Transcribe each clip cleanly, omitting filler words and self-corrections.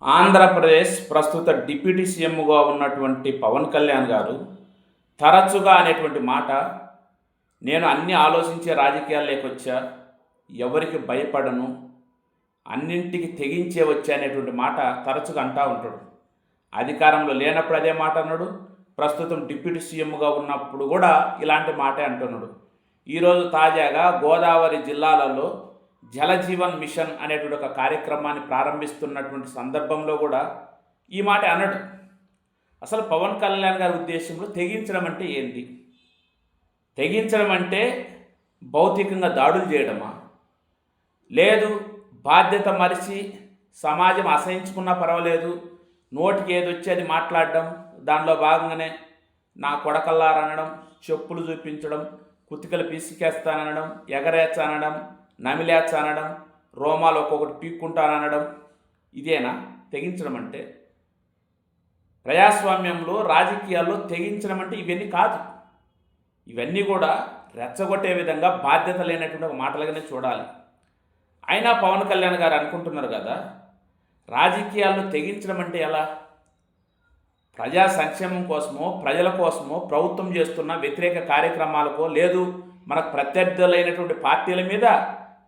ఆంధ్రప్రదేశ్ ప్రస్తుత డిప్యూటీ సీఎంగా ఉన్నటువంటి పవన్ కళ్యాణ్ గారు తరచుగా అనేటువంటి మాట, నేను అన్నీ ఆలోచించే రాజకీయాల్లోకి వచ్చా, ఎవరికి భయపడను, అన్నింటికి తెగించే వచ్చా అనేటువంటి మాట తరచుగా అంటూ ఉంటాడు. అధికారంలో లేనప్పుడు అదే మాట అన్నాడు, ప్రస్తుతం డిప్యూటీ సీఎంగా ఉన్నప్పుడు కూడా ఇలాంటి మాటే అంటున్నాడు. ఈరోజు తాజాగా గోదావరి జిల్లాలలో జలజీవన్ మిషన్ అనేటువంటి ఒక కార్యక్రమాన్ని ప్రారంభిస్తున్నటువంటి సందర్భంలో కూడా ఈ మాట అన్నాడు. అసలు పవన్ కళ్యాణ్ గారి ఉద్దేశంలో తెగించడం అంటే ఏంటి? తెగించడం అంటే భౌతికంగా దాడులు చేయడమా? లేదు, బాధ్యత మరిచి సమాజం అసహించుకున్నా పర్వాలేదు, నోటికి ఏది వచ్చి అది మాట్లాడడం, దానిలో భాగంగానే నా కొడకల్లారనడం, చెప్పులు చూపించడం, కుతికలు పిసికేస్తానడం, ఎగరేస్తానడం, నమిలేస్తానడం, రోమాలు ఒక్కొక్కటి పీక్కుంటానడం, ఇదేనా తెగించడం అంటే? ప్రజాస్వామ్యంలో రాజకీయాల్లో తెగించడం అంటే ఇవన్నీ కాదు. ఇవన్నీ కూడా రెచ్చగొట్టే విధంగా బాధ్యత లేనటువంటి ఒక మాటలుగానే చూడాలి. అయినా పవన్ కళ్యాణ్ గారు అనుకుంటున్నారు కదా, రాజకీయాల్లో తెగించడం అంటే ఎలా? ప్రజా సంక్షేమం కోసమో, ప్రజల కోసమో ప్రభుత్వం చేస్తున్న వ్యతిరేక కార్యక్రమాలకో, లేదు మనకు ప్రత్యర్థులైనటువంటి పార్టీల మీద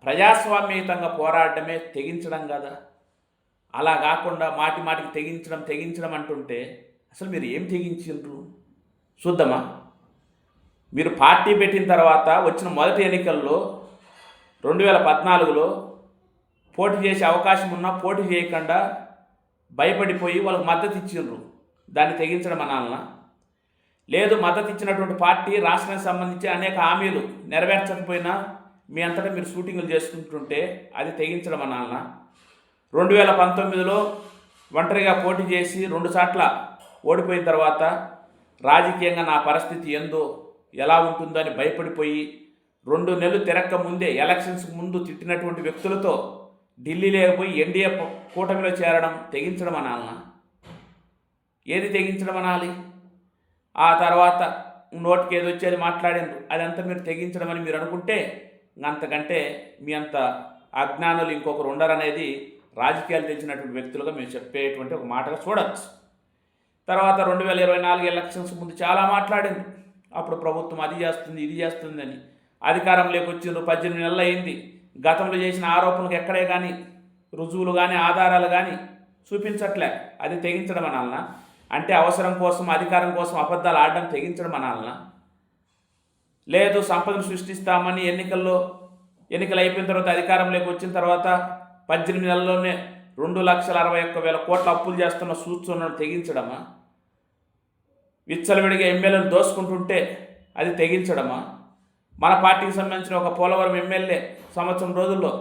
ప్రజాస్వామ్యయుతంగా పోరాడమే తెగించడం కదా. అలా కాకుండా మాటి మాటికి తెగించడం అంటుంటే అసలు మీరు ఏం తెగించిండ్రు చూద్దామా? మీరు పార్టీ పెట్టిన తర్వాత వచ్చిన మొదటి ఎన్నికల్లో 2014లో పోటీ చేసే అవకాశం ఉన్నా పోటీ చేయకుండా భయపడిపోయి వాళ్ళకు మద్దతు ఇచ్చిండ్రు. దాన్ని తెగించడం అనాలనా? లేదు, మద్దతు ఇచ్చినటువంటి పార్టీ రాష్ట్రానికి సంబంధించి అనేక హామీలు నెరవేర్చకపోయినా మీ అంతటా మీరు షూటింగ్లు చేసుకుంటుంటే అది తెగించడం అనాలనా? 2019లో ఒంటరిగా పోటీ చేసి 2 సార్లు ఓడిపోయిన తర్వాత రాజకీయంగా నా పరిస్థితి ఏందో ఎలా ఉంటుందో అని భయపడిపోయి 2 నెలలు తిరక్క ముందే ఎలక్షన్స్కి ముందు తిట్టినటువంటి వ్యక్తులతో ఢిల్లీలో పోయి ఎన్డీఏ కూటమిలో చేరడం తెగించడం అనాలనా? ఏది తెగించడం అనాలి? ఆ తర్వాత నోటికి ఏది వచ్చేది మాట్లాడారు, అదంతా మీరు తెగించడం అని మీరు అనుకుంటే అంతకంటే మీ అంత అజ్ఞానులు ఇంకొకరు ఉండరనేది రాజకీయాలు తెలిసినటువంటి వ్యక్తులుగా మేము చెప్పేటువంటి ఒక మాటగా చూడవచ్చు. తర్వాత 2024 ఎలక్షన్స్ ముందు చాలా మాట్లాడింది. అప్పుడు ప్రభుత్వం అది చేస్తుంది, ఇది చేస్తుంది అని. అధికారంలోకి వచ్చిండ్రు, 18 నెలలు అయింది. గతంలో చేసిన ఆరోపణలకు ఎక్కడే కానీ రుజువులు కానీ ఆధారాలు కానీ చూపించట్లే. అది తెగించడం అనాలనా? అంటే అవసరం కోసం, అధికారం కోసం అబద్ధాలు ఆడడం తెగించడం అనాలనా? లేదు, సంపదను సృష్టిస్తామని ఎన్నికలు అయిపోయిన తర్వాత అధికారంలోకి వచ్చిన తర్వాత 18 నెలల్లోనే 2,61,000 కోట్ల అప్పులు చేస్తున్న చూస్తున్నాను తెగించడమా? విచ్చలవిడిగా ఎమ్మెల్యేలు దోసుకుంటుంటే అది తెగించడమా? మన పార్టీకి సంబంధించిన ఒక పోలవరం ఎమ్మెల్యే సంవత్సరం రోజుల్లో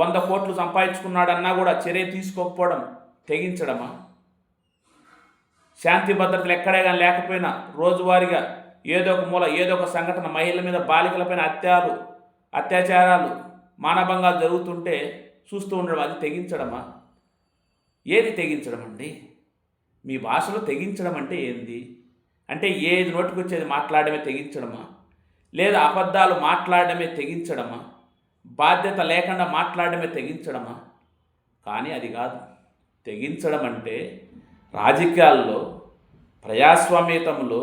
100 కోట్లు సంపాదించుకున్నాడన్నా కూడా చర్య తీసుకోకపోవడం తెగించడమా? శాంతి భద్రతలు ఎక్కడే కానీ లేకపోయినా రోజువారీగా ఏదో ఒక మూల ఏదో ఒక సంఘటన, మహిళల మీద బాలికలపైన అత్యాచారాలు, మానభంగాలు జరుగుతుంటే చూస్తూ ఉండడం అది తెగించడమా? ఏది తెగించడం అండి? మీ భాషలో తెగించడం అంటే ఏంది? అంటే ఏది నోటికొచ్చేది మాట్లాడమే తెగించడమా? లేదా అబద్ధాలు మాట్లాడమే తెగించడమా? బాధ్యత లేకుండా మాట్లాడమే తెగించడమా? కానీ అది కాదు. తెగించడం అంటే రాజకీయాల్లో, ప్రజాస్వామ్యతంలో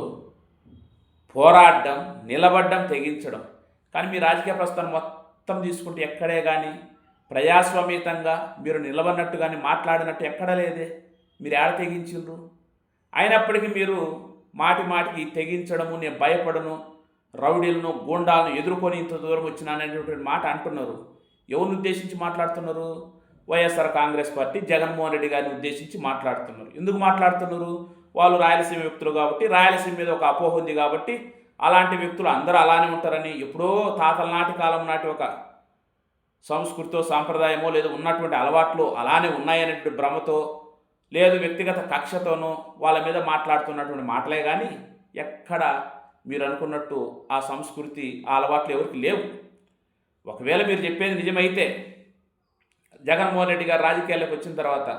పోరాడడం, నిలబడడం తెగించడం. కానీ మీ రాజకీయ ప్రస్థానం మొత్తం తీసుకుంటే ఎక్కడే కానీ ప్రజాస్వామ్యతంగా మీరు నిలబడినట్టు కానీ మాట్లాడినట్టు ఎక్కడ లేదే. మీరు ఏడ తెగించిండ్రు? అయినప్పటికీ మీరు మాటి మాటికి తెగించడము, నేను భయపడను, రౌడీలను గూండాలను ఎదుర్కొని ఇంత దూరం వచ్చినాననేటువంటి మాట అంటున్నారు. ఎవరిని ఉద్దేశించి మాట్లాడుతున్నారు? వైఎస్ఆర్ కాంగ్రెస్ పార్టీ జగన్మోహన్ రెడ్డి గారిని ఉద్దేశించి మాట్లాడుతున్నారు. ఎందుకు మాట్లాడుతున్నారు? వాళ్ళు రాయలసీమ వ్యక్తులు కాబట్టి, రాయలసీమ మీద ఒక అపోహ ఉంది కాబట్టి, అలాంటి వ్యక్తులు అందరూ అలానే ఉంటారని, ఎప్పుడో తాతల నాటి కాలం నాటి ఒక సంస్కృతో సాంప్రదాయమో లేదు ఉన్నటువంటి అలవాట్లు అలానే ఉన్నాయనేటువంటి భ్రమతో, లేదు వ్యక్తిగత కక్షతోనో వాళ్ళ మీద మాట్లాడుతున్నటువంటి మాటలే కానీ ఎక్కడ మీరు అనుకున్నట్టు ఆ సంస్కృతి, ఆ అలవాట్లు ఎవరికి లేవు. ఒకవేళ మీరు చెప్పేది నిజమైతే జగన్మోహన్ రెడ్డి గారు రాజకీయాల్లోకి వచ్చిన తర్వాత,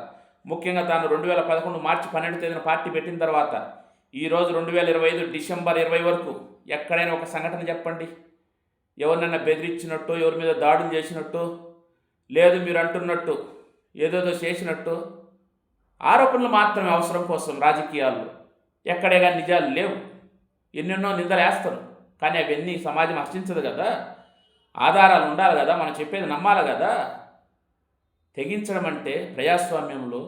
ముఖ్యంగా తాను 2011 మార్చి 12వ తేదీన పార్టీ పెట్టిన తర్వాత ఈరోజు 2025 డిసెంబర్ 20 వరకు ఎక్కడైనా ఒక సంఘటన చెప్పండి, ఎవరినైనా బెదిరించినట్టు, ఎవరి మీద దాడులు చేసినట్టు, లేదు మీరు అంటున్నట్టు ఏదేదో చేసినట్టు ఆరోపణలు మాత్రమే అవసరం కోసం రాజకీయాల్లో. ఎక్కడే కానీ నిజాలు లేవు. ఎన్నెన్నో నిందలు వేస్తారు, కానీ అవన్నీ సమాజం హర్షించదు కదా. ఆధారాలు ఉండాలి కదా, మనం చెప్పేది నమ్మాలి కదా. తెగించడం అంటే ప్రజాస్వామ్యంలో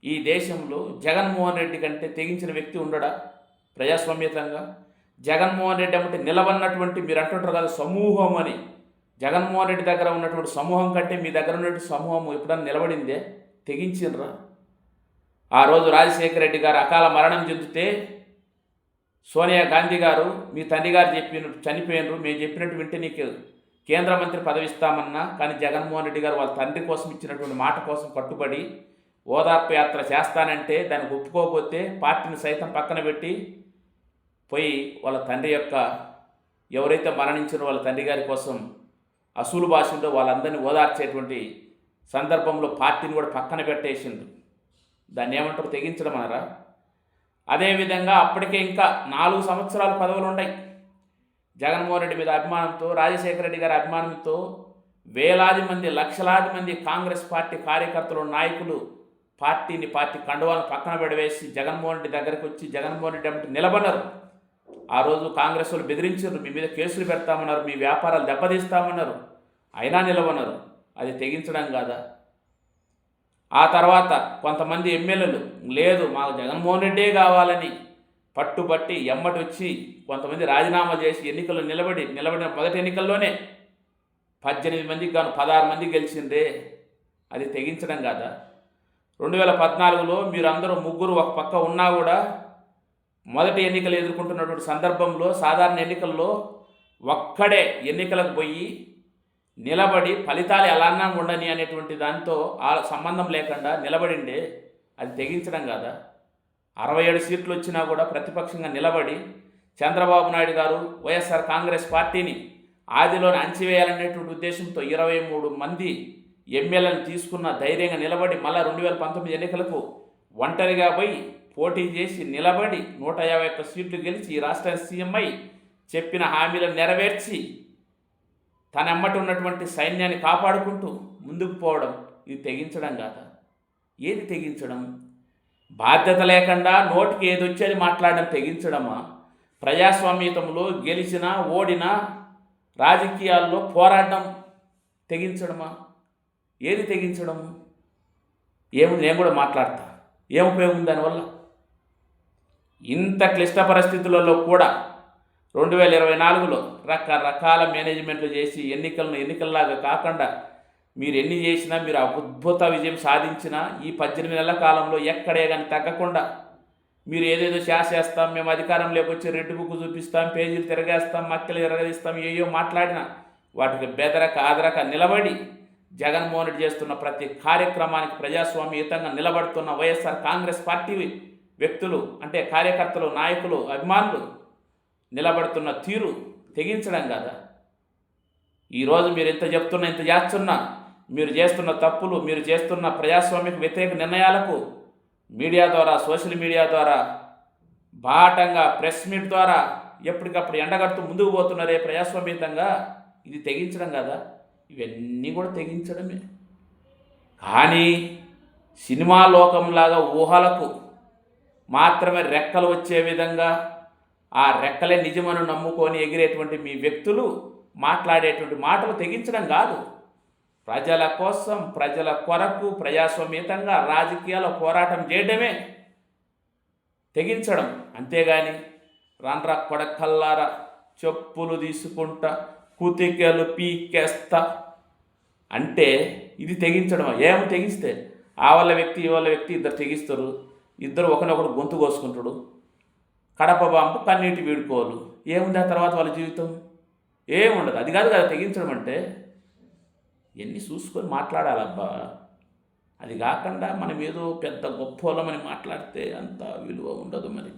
ఈ దేశంలో జగన్మోహన్ రెడ్డి కంటే తెగించిన వ్యక్తి ఉండడా ప్రజాస్వామ్యతంగా? జగన్మోహన్ రెడ్డి అంటే నిలబడినటువంటి, మీరు అంటుంటారు కదా సమూహం అని, జగన్మోహన్ రెడ్డి దగ్గర ఉన్నటువంటి సమూహం కంటే మీ దగ్గర ఉన్నటువంటి సమూహం ఎప్పుడన్నా నిలబడిందే? తెగించినరా? ఆ రోజు రాజశేఖర రెడ్డి గారు అకాల మరణం చెందితే సోనియా గాంధీ గారు, మీ తండ్రి గారు చనిపోయినరు, మేము చెప్పినట్టు వింటే నీకు కేంద్ర మంత్రి పదవి ఇస్తామన్నా, కానీ జగన్మోహన్ రెడ్డి గారు వాళ్ళ తండ్రి కోసం ఇచ్చినటువంటి మాట కోసం కట్టుబడి ఓదార్పు యాత్ర చేస్తానంటే దానికి ఒప్పుకోకపోతే పార్టీని సైతం పక్కన పెట్టి పోయి వాళ్ళ తండ్రి యొక్క ఎవరైతే మరణించారో వాళ్ళ తండ్రి గారి కోసం అసూలు భాషలో వాళ్ళందరినీ ఓదార్చేటువంటి సందర్భంలో పార్టీని కూడా పక్కన పెట్టేసిండు. దాన్ని ఏమంటారు? తెగించడం అనరా? అదేవిధంగా అప్పటికే ఇంకా 4 సంవత్సరాల పదవులు ఉన్నాయి. జగన్మోహన్ రెడ్డి మీద అభిమానంతో, రాజశేఖర రెడ్డి గారి అభిమానంతో వేలాది మంది, లక్షలాది మంది కాంగ్రెస్ పార్టీ కార్యకర్తలు, నాయకులు పార్టీ కండువాలను పక్కన పెడవేసి జగన్మోహన్ రెడ్డి దగ్గరికి వచ్చి జగన్మోహన్ రెడ్డి అంటే నిలబడ్డారు. ఆ రోజు కాంగ్రెస్ వాళ్ళు బెదిరించారు, మీ మీద కేసులు పెడతామన్నారు, మీ వ్యాపారాలు దెబ్బతీస్తామన్నారు, అయినా నిలబన్నారు. అది తెగించడం కాదా? ఆ తర్వాత కొంతమంది ఎమ్మెల్యేలు లేదు మాకు జగన్మోహన్ రెడ్డే కావాలని పట్టుబట్టి ఎమ్మటి వచ్చి కొంతమంది రాజీనామా చేసి ఎన్నికల్లో నిలబడిన మొదటి ఎన్నికల్లోనే 18 మందికి గాను 16 మంది గెలిచిందే. అది తెగించడం కాదా? 2014లో మీరందరూ ముగ్గురు ఒక పక్క ఉన్నా కూడా మొదటి ఎన్నికలు ఎదుర్కొంటున్నటువంటి సందర్భంలో సాధారణ ఎన్నికల్లో ఒక్కడే ఎన్నికలకు పోయి నిలబడి ఫలితాలు ఎలాన్నా ఉండని అనేటువంటి దాంతో ఆ సంబంధం లేకుండా నిలబడిండే. అది తెగించడం కాదా? 67 సీట్లు వచ్చినా కూడా ప్రతిపక్షంగా నిలబడి చంద్రబాబు నాయుడు గారు వైఎస్ఆర్ కాంగ్రెస్ పార్టీని ఆదిలోనే అణచివేయాలనేటువంటి ఉద్దేశంతో 23 మంది ఎమ్మెల్యేలను తీసుకున్న ధైర్యంగా నిలబడి మళ్ళీ 2019 ఎన్నికలకు ఒంటరిగా పోయి పోటీ చేసి నిలబడి 151 సీట్లు గెలిచి ఈ రాష్ట్ర సీఎం అయి చెప్పిన హామీలను నెరవేర్చి తన ఎమ్మటి ఉన్నటువంటి సైన్యాన్ని కాపాడుకుంటూ ముందుకు పోవడం ఇది తెగించడం కాదా? ఏది తెగించడం? బాధ్యత లేకుండా నోటికి ఏది వచ్చేది మాట్లాడడం తెగించడమా? ప్రజాస్వామ్యతంలో గెలిచినా ఓడినా రాజకీయాల్లో పోరాడడం తెగించడమా? ఏది తెగించడము? ఏముంది? నేను కూడా మాట్లాడతా. ఏం ఉపయోగం దానివల్ల? ఇంత క్లిష్ట పరిస్థితులలో కూడా 2024లో రకరకాల మేనేజ్మెంట్లు చేసి ఎన్నికల్లాగా కాకుండా మీరు ఎన్ని చేసినా, మీరు అద్భుత విజయం సాధించినా ఈ 18 నెలల కాలంలో ఎక్కడే కానీ తగ్గకుండా మీరు ఏదేదో చేస్తాం, మేము అధికారంలోకి వచ్చి రెడ్ బుక్ చూపిస్తాం, పేజీలు తిరగేస్తాం, మక్కలు ఎరగదీస్తాం, ఏయో మాట్లాడినా వాటికి బెదరక ఆదరక నిలబడి జగన్మోహన్ రెడ్డి చేస్తున్న ప్రతి కార్యక్రమానికి ప్రజాస్వామ్యయుతంగా నిలబడుతున్న వైఎస్ఆర్ కాంగ్రెస్ పార్టీ వ్యక్తులు అంటే కార్యకర్తలు, నాయకులు, అభిమానులు నిలబడుతున్న తీరు తెగించడం కదా? ఈరోజు మీరు ఇంత చెప్తున్నా, ఇంత చేస్తున్నా, మీరు చేస్తున్న తప్పులు, మీరు చేస్తున్న ప్రజాస్వామ్యకు వ్యతిరేక నిర్ణయాలకు మీడియా ద్వారా, సోషల్ మీడియా ద్వారా, బాటంగా ప్రెస్ మీట్ ద్వారా ఎప్పటికప్పుడు ఎండగడుతూ ముందుకు పోతున్నారే ప్రజాస్వామ్యతంగా. ఇది తెగించడం కదా? ఇవన్నీ కూడా తెగించడమే. కానీ సినిమా లోకంలాగా ఊహలకు మాత్రమే రెక్కలు వచ్చే విధంగా ఆ రెక్కలే నిజమని నమ్ముకొని ఎగిరేటువంటి మీ వ్యక్తులు మాట్లాడేటువంటి మాటలు తెగించడం కాదు. ప్రజల కోసం, ప్రజల కొరకు ప్రజాస్వామ్యతంగా రాజకీయాల పోరాటం చేయడమే తెగించడం. అంతేగాని రాన్రా కొడకల్లారా చెప్పులు తీసుకుంటా కుతికెలు పీకేస్తా అంటే ఇది తెగించడం. ఏం తెగిస్తే ఆ వాళ్ళ వ్యక్తి ఈ వాళ్ళ వ్యక్తి ఇద్దరు తెగిస్తారు, ఇద్దరు ఒకరినొకడు గొంతు కోసుకుంటాడు, కడప బాంబు కన్నీటి వీడుకోవాలి. ఏముంది ఆ తర్వాత వాళ్ళ జీవితం? ఏముండదు. అది కాదు కదా తెగించడం అంటే. ఎన్ని చూసుకొని మాట్లాడాలబ్బా. అది కాకుండా మనం ఏదో పెద్ద గొప్ప వాళ్ళమని మాట్లాడితే అంత విలువ ఉండదు మరి.